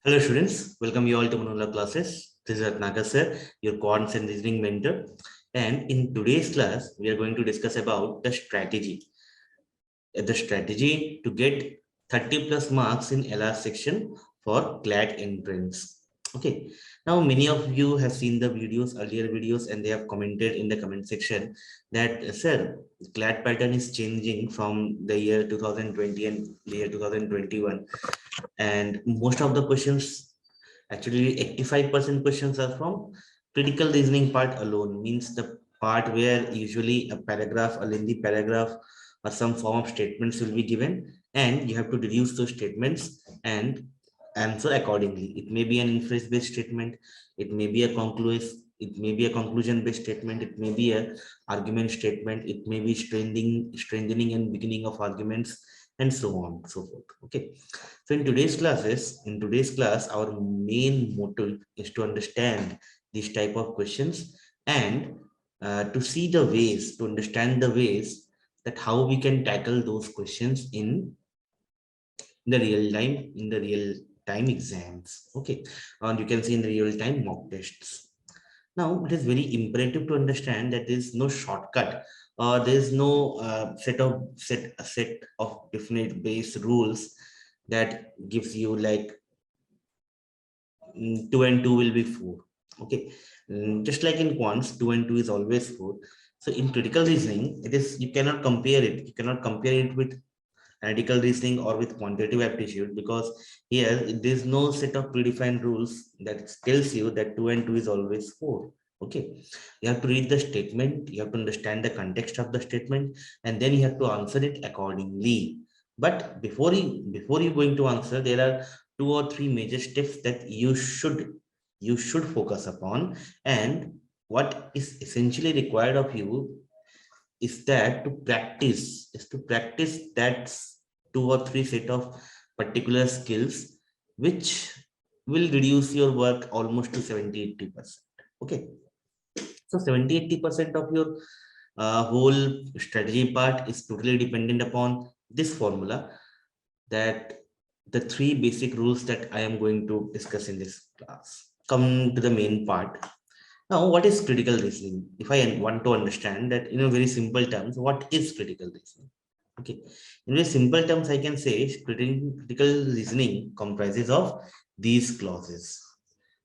Hello students, welcome you all to Manula classes. This is Ratnakar sir, your quants and reasoning mentor. And in today's class, we are going to discuss about the strategy to get 30 plus marks in LR section for CLAT entrance. Okay, now many of you have seen the earlier videos, and they have commented in the comment section that sir, CLAT pattern is changing from the year 2020 and the year 2021, and most of the questions, actually 85% questions, are from critical reasoning part alone. Means the part where usually a paragraph, a lengthy paragraph, or some form of statements will be given, and you have to deduce those statements and answer accordingly. It may be an inference based statement, it may be a conclusion based statement, it may be a argument statement, it may be strengthening and beginning of arguments, and so on and so forth. Okay, so in today's class, our main motive is to understand these type of questions, and to understand the ways that how we can tackle those questions in the real time exams. Okay, and you can see in the real time mock tests. Now, it is very imperative to understand that there is no shortcut, or there is no set of definite base rules that gives you like 2 and 2 will be 4. Okay, just like in quants, 2 and 2 is always 4. So in critical reasoning, it is, you cannot compare it. You cannot compare it with analytical reasoning or with quantitative aptitude, because here there is no set of predefined rules that tells you that 2 and 2 is always 4. Okay, you have to read the statement, you have to understand the context of the statement, and then you have to answer it accordingly. But before you going to answer, there are two or three major steps that you should focus upon. And what is essentially required of you is to practice that two or three set of particular skills, which will reduce your work almost to 70-80%. Okay, so 70-80% of your whole strategy part is totally dependent upon this formula, that the three basic rules that I am going to discuss in this class. Come to the main part. Now, what is critical reasoning? If I want to understand that in a very simple terms, what is critical reasoning? Okay, in very simple terms, I can say critical reasoning comprises of these clauses.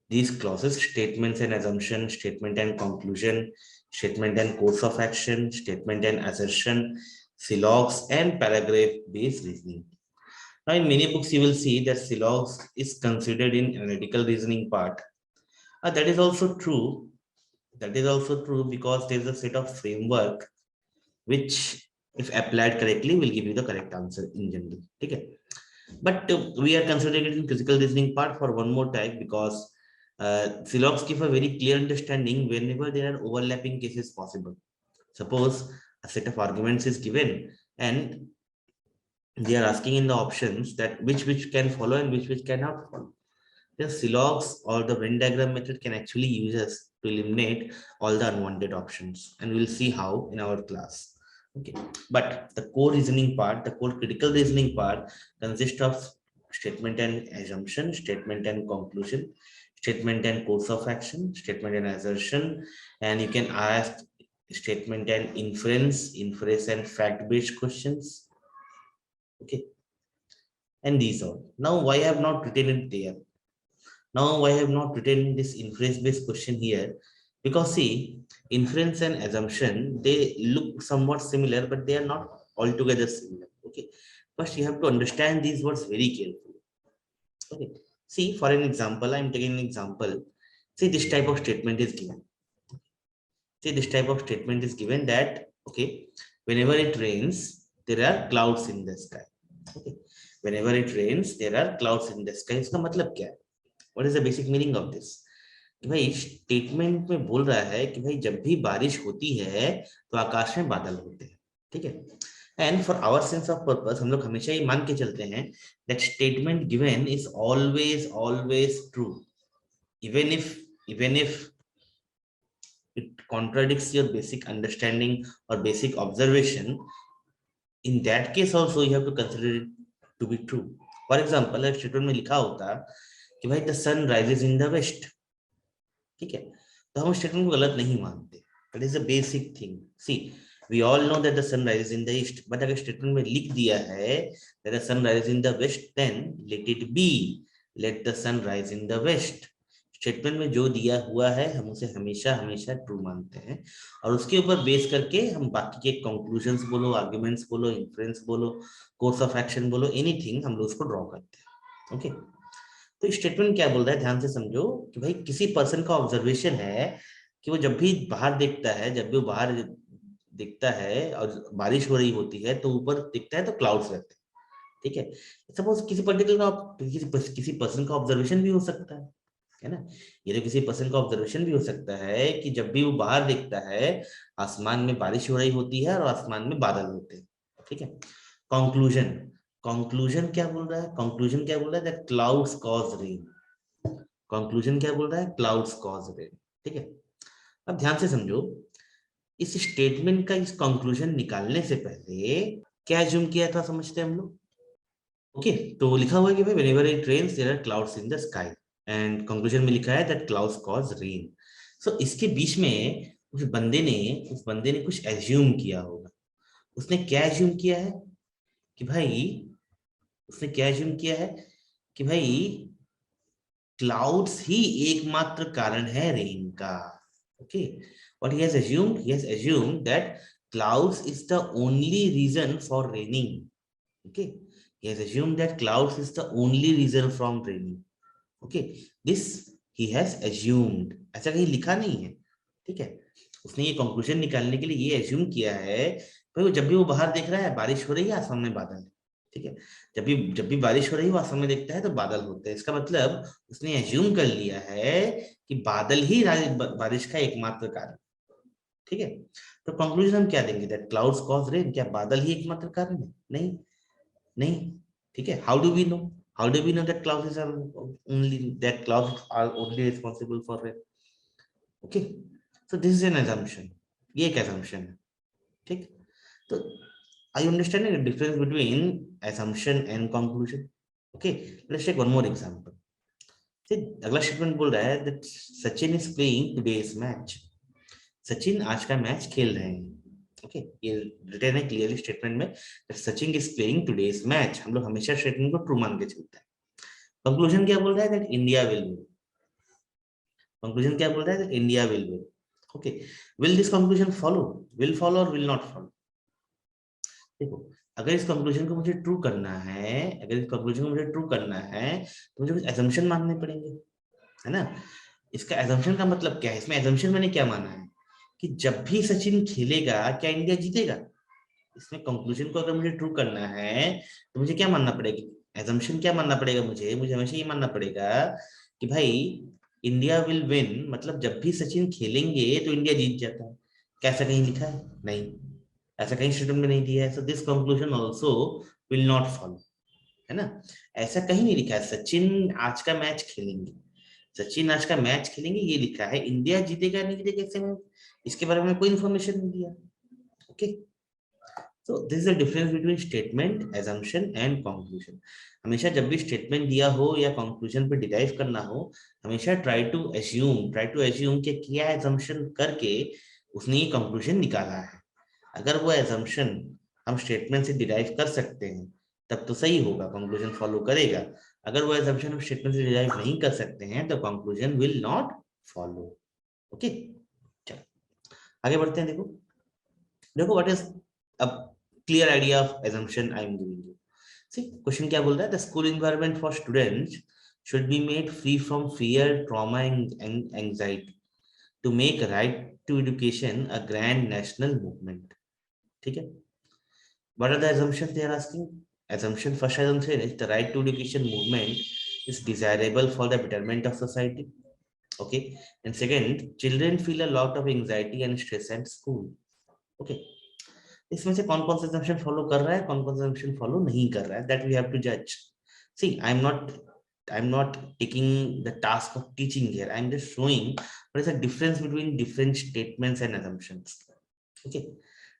These clauses: statements and assumption, statement and conclusion, statement and course of action, statement and assertion, syllogs, and paragraph-based reasoning. Now, in many books, you will see that syllogs is considered in analytical reasoning part. That is also true. That is also true because there is a set of framework which, if applied correctly, will give you the correct answer in general. Okay, but we are considering it in physical reasoning part for one more type, because Silox give a very clear understanding whenever there are overlapping cases possible. Suppose a set of arguments is given, and they are asking in the options that which can follow and which cannot follow. The Silox or the Venn diagram method can actually use us to eliminate all the unwanted options, and we'll see how in our class. Okay, but the core reasoning part, the core critical reasoning part, consists of statement and assumption, statement and conclusion, statement and course of action, statement and assertion, and you can ask statement and inference and fact-based questions. Okay, and these all. Now, why I have not written it there? Now, I have not written this inference-based question here, because see, inference and assumption, they look somewhat similar, but they are not altogether similar. Okay, first you have to understand these words very carefully. Okay, see, for an example, I'm taking an example. See, this type of statement is given. See, this type of statement is given that, okay, whenever it rains, there are clouds in the sky. Okay, whenever it rains, there are clouds in the sky. इसका मतलब क्या है? What is the basic meaning of this? कि भाई statement में बोल रहा है कि भाई जब भी बारिश होती है तो आकाश में बादल होते हैं. ठीक है, and for our sense of purpose हम लोग हमेशा ये मान के चलते हैं that statement given is always always true, even if it contradicts your basic understanding or basic observation. In that case also you have to consider it to be true. For example, if statement में लिखा होता कि भाई the sun rises in the west, ठीक है, तो हम statement को गलत नहीं मानते, that is the basic thing. See we all know that the sun rises in the east, but अगर स्टेटमेंट में लिख दिया है that the sun rises in the west, then let it be let the sun rise in the west. Statement में जो दिया हुआ है हम उसे हमेशा हमेशा ट्रू मानते हैं, और उसके ऊपर बेस करके हम बाकी के कंक्लूजन्स बोलो, आर्गुमेंट्स बोलो, इन्फ्रेंस बोलो, कोर्स ऑफ एक्शन बोलो, एनीथिंग हम लोग उसको ड्रॉ करते हैं। ओके, तो स्टेटमेंट क्या बोल रहा है ध्यान से समझो कि भाई किसी पर्सन का ऑब्जर्वेशन है कि वो जब भी बाहर देखता है, जब भी वो बाहर दिखता है और बारिश हो रही होती है तो ऊपर दिखता है तो क्लाउड्स रहते हैं, ठीक है। सपोज किसी पर्टिकुलर किसी पर्सन का ऑब्जर्वेशन भी हो सकता है ना, ये तो किसी पर्सन का ऑब्जर्वेशन भी हो सकता है कि जब भी वो बाहर दिखता है आसमान में बारिश हो रही होती है और आसमान में बादल होते हैं, ठीक है। कंक्लूजन, कंक्लूजन क्या बोल रहा है, कंक्लूजन क्या बोल रहा है, that clouds cause rain. Conclusion क्या बोल रहा है, क्लाउड्स कॉज रेन, ठीक है। अब ध्यान से समझो, इस स्टेटमेंट का इस कंक्लूजन निकालने से पहले क्या एज्यूम किया था समझते हैं हम लोग। ओके, तो लिखा हुआ है कि भाई whenever it rains there are clouds in the sky, and conclusion में लिखा है that clouds cause rain. So इसके बीच में उस बंदे ने कुछ एज्यूम किया होगा। उसने क्या एज्यूम किया है कि भाई उसने क्या एज्यूम किया है कि भाई क्लाउड्स ही एकमात्र कारण है रेन का। Okay, what he has assumed that clouds is the only reason for raining. Okay, he has assumed that clouds is the only reason from raining. Okay, this he has assumed, ऐसा कहीं लिखा नहीं है, ठीक है। उसने ये कंक्लूजन निकालने के लिए ये एज्यूम किया है भाई वो जब भी वो बाहर देख रहा है बारिश हो रही है आसमान में बादल है, ठीक है। जब भी बारिश हो रही है वो आसमान में देखता है तो बादल होते हैं, इसका मतलब उसने एज्यूम कर लिया है कि बादल ही बारिश का एकमात्र कारण, ठीक है। तो कंक्लूजन हम क्या देंगे, दैट क्लाउड्स कॉज रेन, क्या बादल ही एकमात्र कारण है, नहीं, नहीं, ठीक है। How do we know that clouds are only responsible for rain. Okay, so this is an assumption, ये एक assumption है, ठीक। तो are you understanding the difference between assumption and conclusion? Okay, let's take one more example. See, अगला statement बोल रहा है that Sachin is playing today's match. Sachin आज का मैच खेल रहे हैं, ओके, ये रिटर्न है क्लियरली स्टेटमेंट में that Sachin is playing today's match। हम लोग हमेशा स्टेटमेंट को ट्रू मान के चलते हैं। कंक्लूजन क्या बोल रहा है, that India will win. Conclusion क्या बोल रहा है, that India will win. Okay, will this conclusion follow, will follow और विल नॉट फॉलो। देखो, अगर इस कंक्लूजन को मुझे ट्रू करना है, अगर इस कंक्लूजन को मुझे ट्रू करना है तो मुझे कुछ एजम्पशन मानने पड़ेंगे, है ना। इसका एजम्पशन का मतलब क्या है, इसमें एजम्पशन मैंने क्या माना है कि जब भी सचिन खेलेगा क्या इंडिया जीतेगा। इसमें कंक्लूजन को अगर मुझे ट्रू करना है तो मुझे क्या मानना पड़ेगा, एजम्पशन क्या मानना पड़ेगा, मुझे हमेशा ये मानना पड़ेगा कि भाई इंडिया विल विन, मतलब जब भी सचिन खेलेंगे तो इंडिया जीत जाता है। कैसा कहीं लिखा है, नहीं, ऐसा कहीं स्टेटमेंट में नहीं दिया है। So this conclusion also will not follow, है ना। ऐसा कहीं नहीं लिखा है सचिन आज का मैच खेलेंगे, सचिन आज का मैच खेलेंगे ये लिखा है, इंडिया जीतेगा नहीं जीतेगा इसके बारे में कोई इंफॉर्मेशन नहीं दिया। Okay, so this is the difference between statement, assumption and conclusion. हमेशा जब भी स्टेटमेंट दिया हो या कंक्लूजन पे डिराइव करना हो, हमेशा ट्राई टू एज्यूम कि क्या assumption करके उसने ये कंक्लूजन निकाला है। अगर वो assumption हम स्टेटमेंट से डिराइव कर सकते हैं तब तो सही होगा, कंक्लूजन फॉलो करेगा। अगर वो assumption हम स्टेटमेंट से डिराइव नहीं कर सकते हैं तो conclusion will not follow. Okay, चलो आगे बढ़ते हैं। देखो देखो what is a clear idea of assumption I am giving you. See question क्या बोल रहा है, the school environment for students should be made free from fear, trauma and anxiety to make right to education a grand national movement, ठीक है। What are the assumptions they are asking? First assumption is the right to education movement is desirable for the betterment of society. Okay. And second, children feel a lot of anxiety and stress at school. Okay. इसमें से कौन कौन सा assumption follow कर रहा है, कौन कौन सा assumption follow नहीं कर रहा है, that we have to judge. See, I'm not taking the task of teaching here. I'm just showing what is the difference between different statements and assumptions. Okay.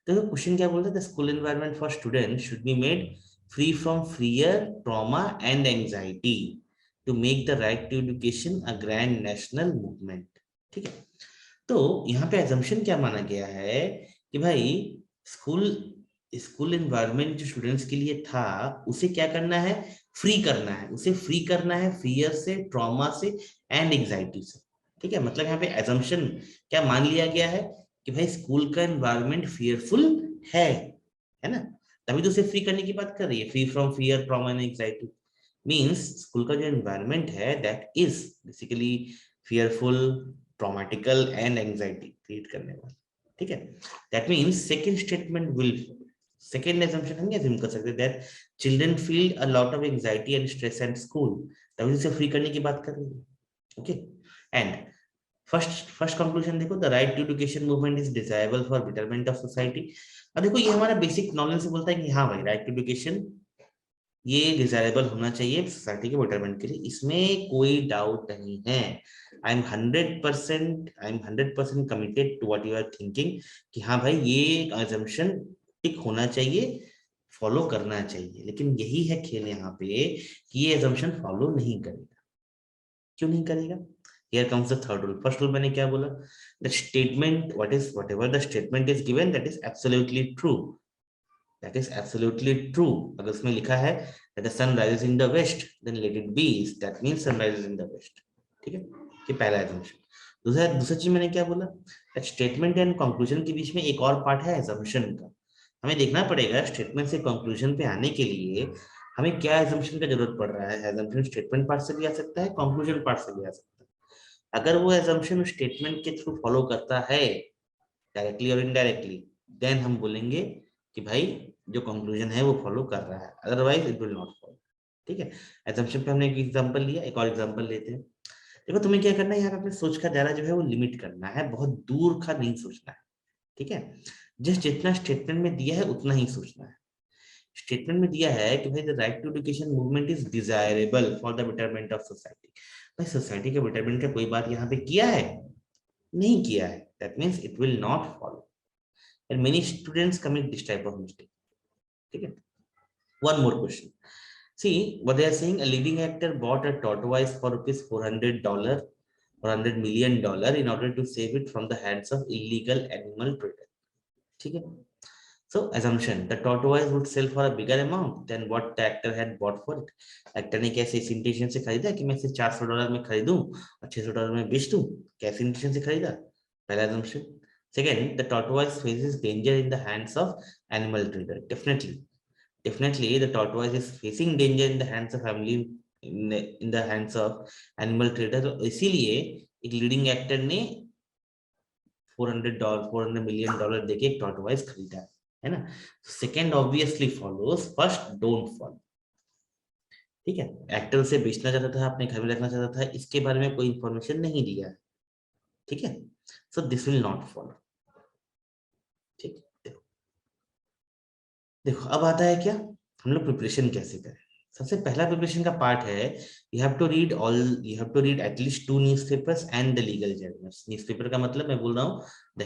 तो क्वेश्चन क्या बोल रहा है, the school environment for student should be made free from fear, trauma and anxiety to make the right to education a grand national movement. ठीक है, तो यहाँ पे एजम्पशन क्या माना गया है कि भाई स्कूल स्कूल एनवायरनमेंट जो स्टूडेंट्स के लिए था उसे क्या करना है, फ्री करना है, उसे फ्री करना है फियर से, ट्रॉमा से एंड एंजाइटी से। ठीक है, मतलब यहाँ पे एजम्पशन क्या मान लिया गया है कि भाई स्कूल का एनवायरनमेंट फियरफुल है ना, तभी तो उसे फ्री करने की बात कर रही है, free from fear, trauma and anxiety. Means school का जो एनवायरनमेंट है that is basically fearful, traumatical and anxiety create करने वाला। ठीक है, that means second statement will, second assumption हम क्या कर सकते हैं that children feel a lot of anxiety and stress at school, तभी उसे फ्री करने की बात कर रही है। ओके, एंड फर्स्ट कंक्लूजन देखो, the right to education movement is desirable for betterment of society. अब देखो ये हमारा बेसिक नॉलेज से बोलता है कि हाँ भाई राइट टू एजुकेशन ये डिजायरेबल होना चाहिए सोसाइटी के बेटरमेंट के लिए, इसमें कोई डाउट नहीं है। I am 100% committed to what you are thinking कि हाँ भाई ये assumption टिक होना चाहिए, फॉलो करना चाहिए। लेकिन यही है खेल यहाँ पे कि ये assumption फॉलो नहीं करेगा। क्यों नहीं करेगा? Here comes the third rule. First rule मैंने क्या बोला? The statement, whatever the statement is given, that is absolutely true. That is absolutely true. अगर उसमें लिखा है that the sun rises in the west, then let it be. That means sun rises in the west. ठीक है, ये पहला assumption। दूसरा चीज मैंने क्या बोला? That statement and conclusion के बीच में एक और पार्ट है assumption का। हमें देखना पड़ेगा स्टेटमेंट से कंक्लूजन पे आने के लिए हमें क्या assumption का जरूरत पड़ रहा है। assumption स्टेटमेंट पार्ट से भी आ सकता है, कंक्लूजन पार्ट से भी आ सकता है। अगर वो assumption स्टेटमेंट के थ्रू फॉलो करता है डायरेक्टली और इनडायरेक्टली, देन हम बोलेंगे कि भाई जो कंक्लूजन है वो फॉलो कर रहा है, otherwise it will not follow. ठीक है, assumption पे हमने एक एग्जांपल लिया, एक और एग्जांपल लेते हैं। देखो तुम्हें क्या करना है यहाँ पे, अपने सोच का दायरा जो है वो लिमिट करना है, बहुत दूर का नहीं सोचना है। ठीक है, जितना स्टेटमेंट में दिया है उतना ही सोचना है। स्टेटमेंट में दिया है कि भाई the right to education movement is desirable for the betterment of society. भाई सोसाइटी के बेटरमेंट का कोई बात यहाँ पे किया है? नहीं किया है, that means it will not follow. And many students commit this type of mistake. ठीक है, one more question. See what they are saying, a leading actor bought a tortoise for rupees $400 or $100 million in order to save it from the hands of illegal animal trader. ठीक है, so assumption, the tortoise would sell for a bigger amount than what the actor had bought for it. Actor ने कैसे इस intention से खरीदा कि मैं इसे $400 में खरीदूं और $600 में बेच दूं, कैसे इंटेंशन से खरीदा? पहला assumption. Second, the tortoise faces danger in the hands of animal trader. Definitely the tortoise is facing danger in the hands of family, in the hands of animal trader, इसीलिए एक लीडिंग एक्टर ने $400 देके एक tortoise खरीदा है ना। Second obviously follows, first don't follow. ठीक है, एक्टर उसे बेचना चाहता था, अपने घर में रखना चाहता था, इसके बारे में कोई इंफॉर्मेशन नहीं दिया है। ठीक है, so this will not follow. ठीक, देखो देखो अब आता है क्या, हम लोग प्रिपरेशन कैसे करें। सबसे पहला प्रिपरेशन का पार्ट है you have to read at least 2 newspapers and the legal journals. Newspaper का मतलब मैं बोल रहा हूँ द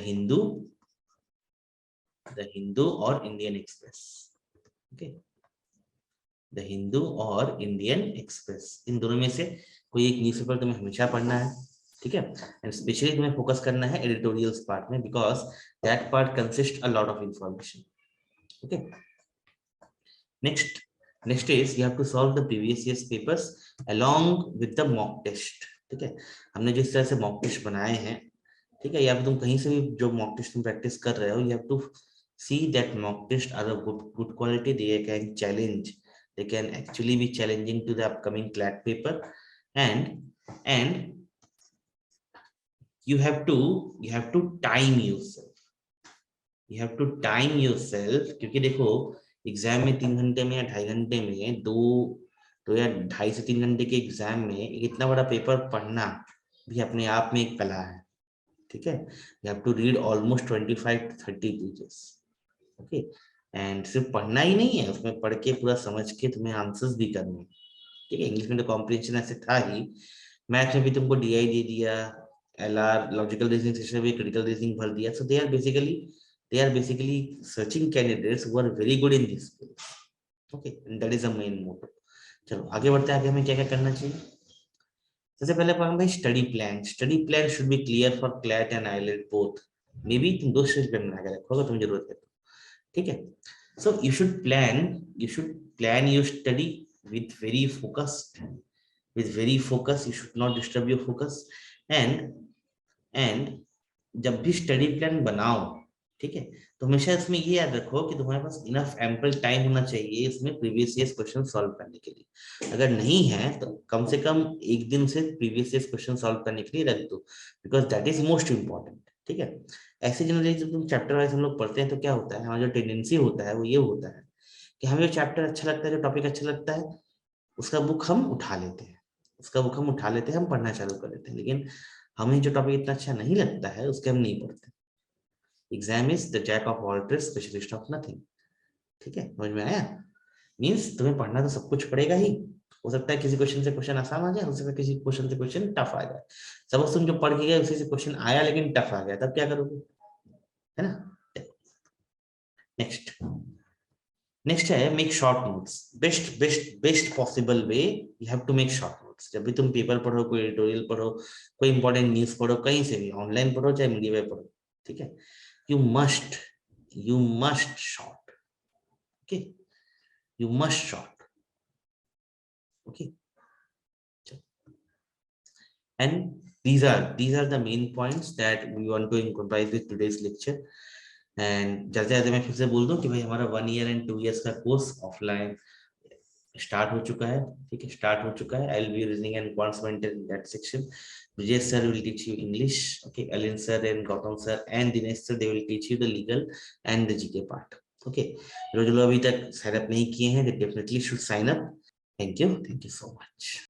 हिंदू और Indian express. Okay, the Hindu और इंडियन एक्सप्रेस, इन दोनों में से कोई एक न्यूज़पेपर तुम्हें हमेशा पढ़ना है। ठीक है, एंड स्पेशली तुम्हें फोकस करना है एडिटोरियल्स पार्ट में, because that part consist a lot of information. Okay, next is you have to solve the previous year's papers along with the mock test. ठीक है, हमने जिस तरह से mock test बनाए हैं, ठीक है, या फिर तुम कहीं से भी जो mock test तुम प्रैक्टिस कर रहे हो, you have to see that mock test are of good quality. They can actually be challenging to the upcoming CLAT paper, and you have to time yourself. You have to time yourself, क्योंकि देखो exam में 3 घंटे में या 2.5 घंटे में दो या 2.5 से 3 घंटे के एग्जाम में इतना बड़ा पेपर पढ़ना भी अपने आप में एक कला है। ठीक है, you have to read almost 25 to 30 pages. Okay, and सिर्फ पढ़ना ही नहीं है, उसमें पढ़ के पूरा समझ के तुम्हें आंसर्स भी करने। ठीक है, इंग्लिश में तो कॉम्प्रिहेंशन ऐसे था ही, मैथ में भी तुमको डीआई दे दिया, एलआर लॉजिकल रीजनिंग सेक्शन में क्रिटिकल रीजनिंग भर दिया। सो they are basically searching candidates who are very good in this field. Okay, and that is the main motto. चलो आगे बढ़ते हैं, आगे हमें क्या क्या करना चाहिए। सबसे पहले पढ़ा भाई study plan. Study plan should be clear for CLAT and eyelet both. May be तुम दो स्टडी प्लान बना के रखो अगर तुम्हें जरूरत है तो, ठीक है। So you should plan your study with very focused, with very focus. You should not disturb your focus. And जब भी स्टडी प्लान बनाओ, ठीक है, तो हमेशा इसमें ये याद रखो कि तुम्हारे पास इनफ एम्पल टाइम होना चाहिए इसमें प्रीवियस ईयर क्वेश्चन सॉल्व करने के लिए। अगर नहीं है तो कम से कम एक दिन से प्रीवियस ईयर क्वेश्चन सॉल्व करने के लिए रख दो, because that is most important, ठीक है। ऐसे जनरली जब तुम चैप्टर वाइज हम लोग पढ़ते हैं तो क्या होता है, हमारा जो टेंडेंसी होता है वो ये होता है कि हमें जो चैप्टर अच्छा लगता है, जो टॉपिक अच्छा लगता है, उसका बुक हम उठा लेते हैं, हम पढ़ना चालू कर देते हैं, लेकिन हमें जो टॉपिक इतना अच्छा नहीं लगता है उसके हम नहीं पढ़ते। Exam is the jack of all trades specialist of nothing, ठीक है, समझ में आया? मीन्स तुम्हें पढ़ना तो सब कुछ पड़ेगा ही। हो सकता है किसी क्वेश्चन से क्वेश्चन आसान आ जाए, हो सकता है किसी क्वेश्चन से क्वेश्चन टफ आ जाए। सपोज तुम जो पढ़ के गए उसी से क्वेश्चन आया लेकिन टफ आ गया, तब क्या करोगे, है ना? नेक्स्ट नेक्स्ट है make short notes. Best possible way you have to make short notes. जब भी तुम पेपर पढ़ो, कोई एडिटोरियल पढ़ो, कोई इंपॉर्टेंट न्यूज पढ़ो, कहीं से भी ऑनलाइन पढ़ो चाहे मीडिया पे पढ़ो, ठीक है, you must short, okay, you must short, okay. And these are the main points that we want to incorporate with today's lecture. And जैसे जैसे मैं फिर से बोल दूं कि भाई हमारा 1 year and 2 years का कोर्स ऑफलाइन स्टार्ट हो चुका है, ठीक है, स्टार्ट हो चुका है। I will be reasoning and quants mentor in that section. Vijay sir will teach you English, okay, Alin sir and Gautam sir and Dinesh sir, they will teach you the legal and the GK part, okay. जो जो लोग अभी तक sign up नहीं किए हैं, they definitely should sign up. Thank you so much.